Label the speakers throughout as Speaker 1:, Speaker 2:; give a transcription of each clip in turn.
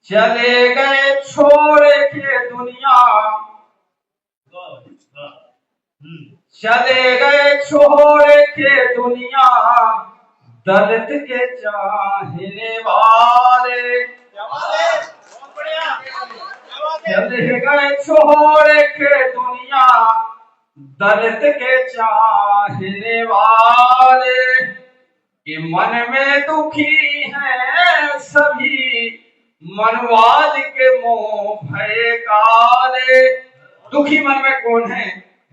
Speaker 1: चले गए छोड़ के दुनिया, चले गए छोड़ के दुनिया, दलित के चाहने वाले। चले गए छोड़ के दुनिया, दलित के चाहने वाले। कि मन में दुखी हैं सभी, मनवाद के मोह भय काले। दुखी मन में कौन है?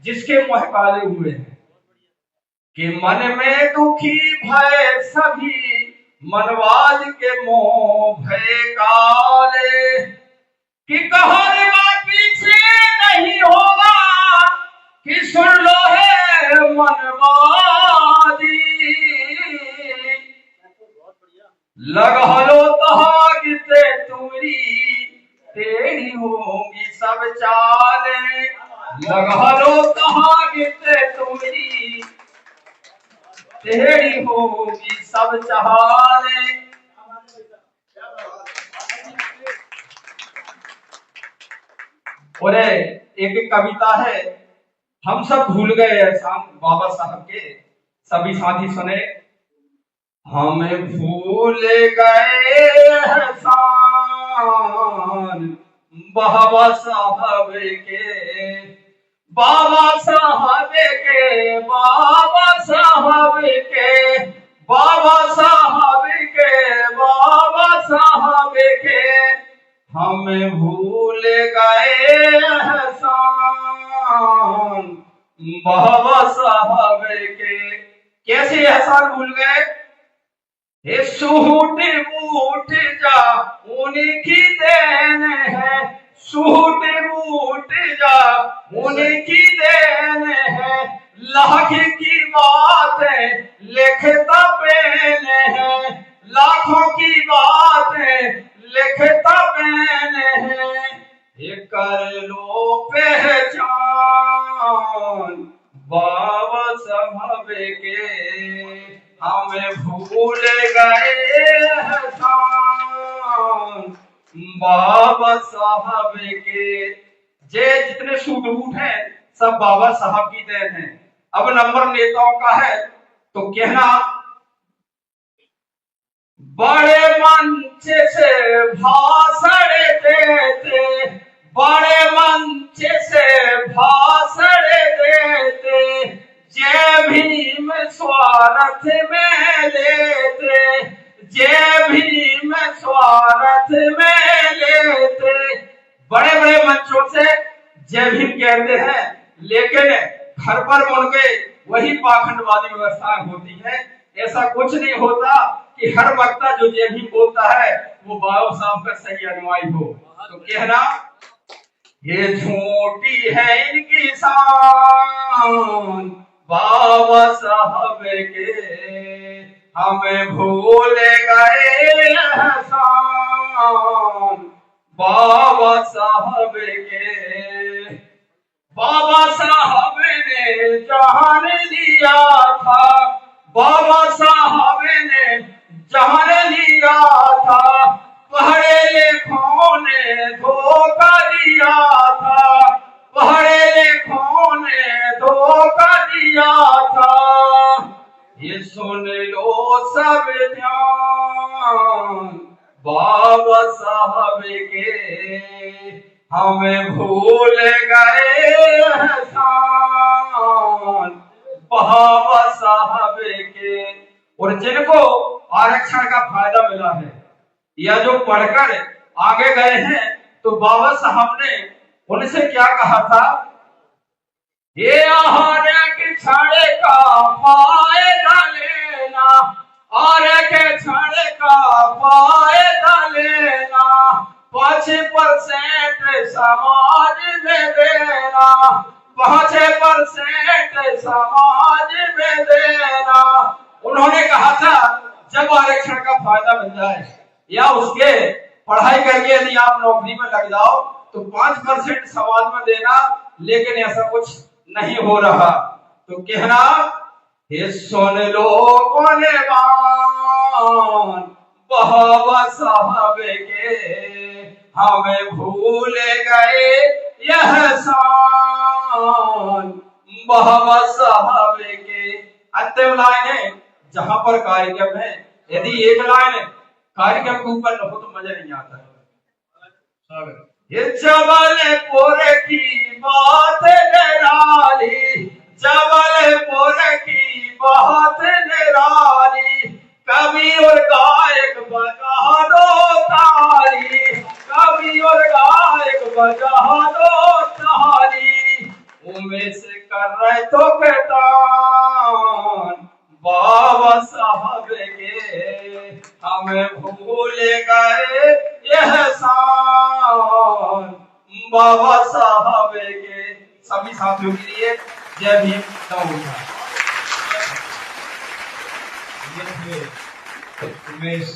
Speaker 1: जिसके मोह काले हुए हैं। कि मन में दुखी भय सभी, मनवाद के मोह भय काले। कि कहरवा पीछे नहीं होगा, कि सुन लो है मनवादी। लगा लो तहागिते तुम्हारी, तेरी होंगी सब चाले। लगा लो तहागिते तुम्हारी, तेरी होगी सब चाले। और एक कविता है, हम सब भूल गए एहसान बाबा साहब के। सभी साथी सुने। हमें भूल गए एहसान बाबा साहब के, बाबा साहब के, बाबा साहब के, बाबा साहब के, बाबा साहब के। हमें भूल गए एहसान बाबा साहब के। कैसे एहसान भूल गए? हे सूट बूट जा उनकी देन है, सूट बूट जा उनकी देन है। लाख की बात है लिखता पेन है, लाखों की बात है लिखता पेन है। ये कर लो पहचान बाबा साहब के, हमें भूल गए एहसान बाबा साहब के। जे जितने सूट बूट हैं सब बाबा साहब की देन है। अब नंबर नेताओं का है तो कहना, बड़े मंच से भाषण देते, बड़े मंच से भाषण देते, जय भीम स्वार्थ में लेते, जय भीम स्वार्थ में लेते। बड़े बड़े मंचों से जय भीम कहते हैं, लेकिन घर पर उनके वही पाखंडवादी व्यवस्था होती है। ऐसा कुछ नहीं होता कि हर वक्ता जो जय भीम बोलता है वो बाबा साहब का सही अनुयायी हो। तो कहना, ये झूठी है इनकी शान बाबा साहब के, हमें भूल गए एहसान बाबा साहब के। बाबा साहब ने जान लिया था, बाबा साहब ने जान लिया था, पढ़े लिखों ने धोखा दिया था, पढ़े लिखों ने धोखा दिया था। ये सुन लो सब ध्यान बाबा साहब के, हमें भूल गए एहसान बाबा साहब के। और जिनको आरक्षण का फायदा मिला है या जो पढ़कर आगे गए हैं, तो बाबा साहब ने उनसे क्या कहा था? ये आरक्षण का फायदा लेना, आरक्षण का फायदा लेना, 5% समाज में देना, 5% समाज में देना। उन्होंने कहा था जब आरक्षण का फायदा मिल जाए या उसके पढ़ाई करके यदि आप नौकरी में लग जाओ तो 5% समाज में देना, लेकिन ऐसा कुछ नहीं हो रहा। तो कहना, हे सुन लो कुर्बान बाबा साहब के, हमें भूल गए यह एहसान बाबा साहब के। अंतिम लाइन है जहां पर कार्यक्रम है, यदि एक लाइन है कार्यक्रम के ऊपर न हो तो मजा नहीं आता है। ये जबलपुर की बात निराली, जबलपुर की बात निराली, कवि और गायक बजा दो ताली, कवि और गायक बजा दो ताली। उमेश कर रहे तो कहतान बाबा साहब के, हमें भूल गए यह एहसान बाबा साहब के। सभी साथियों के लिए जय भीम नमो।
Speaker 2: उमेश